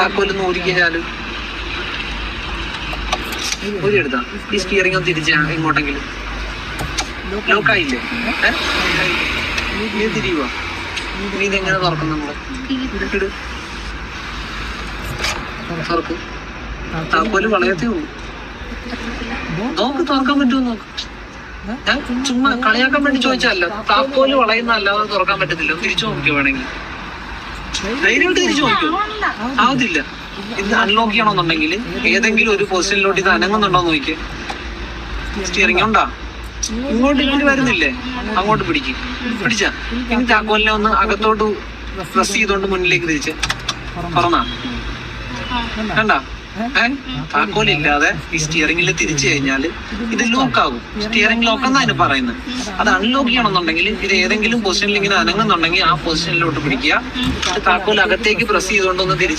താക്കോലൊന്ന് ഊരിക്കാല് ഊരിയെടുത്താ ഈ സ്റ്റിയറിംഗ് ഒന്ന് തിരിച്ചാ ഇങ്ങോട്ടെങ്കിലും ലോക്കായില്ലേ? നീ തിരിയുവാ, നീ ഇതെങ്ങനെ തുറക്കും? നമ്മള് തുറക്കും, താക്കോല് വളയത്തേ ഉള്ളൂ. നോക്ക്, തുറക്കാൻ പറ്റുമോ നോക്ക്. ഞാൻ ചുമ്മാ കളിയാക്കാൻ വേണ്ടി ചോദിച്ചല്ല, താക്കോല് വളയുന്ന അല്ലാതെ തുറക്കാൻ പറ്റത്തില്ല. തിരിച്ചു നോക്കിയോ വേണമെങ്കിൽ, ധൈര്യമായിട്ട് തിരിച്ചു നോക്കിയോ. ആവത്തില്ല. ഇത് അൺലോക്ക് ചെയ്യണമെന്നുണ്ടെങ്കിൽ ഏതെങ്കിലും ഒരു പൊസിഷനിലോട്ട് ഇത് അനങ്ങുന്നുണ്ടോ നോക്കിയേ. സ്റ്റിയറിംഗ് ഉണ്ടാ, ഇങ്ങോട്ട് വരുന്നില്ലേ? അങ്ങോട്ട് പിടിച്ചാ ഇനി താക്കോലിനെ ഒന്ന് അകത്തോട്ട് പ്രസ് ചെയ്തോണ്ട് മുന്നിലേക്ക് തിരിച്ച് തുറന്നാ കണ്ടാ. താക്കോലില്ലാതെ ഈ സ്റ്റിയറിംഗിൽ തിരിച്ചു കഴിഞ്ഞാൽ ഇത് ലോക്കാകും. സ്റ്റിയറിംഗ് ലോക്ക് എന്നാ അതിന് പറയുന്നത്. അത് അൺലോക്ക് ചെയ്യണമെന്നുണ്ടെങ്കിൽ ഇത് ഏതെങ്കിലും പൊസിഷനിൽ ഇങ്ങനെ അനങ്ങുന്നുണ്ടെങ്കിൽ ആ പൊസിഷനിലോട്ട് പിടിക്കുക. താക്കോൽ അകത്തേക്ക് പ്രസ് ചെയ്തുകൊണ്ടൊന്ന് തിരിച്ച്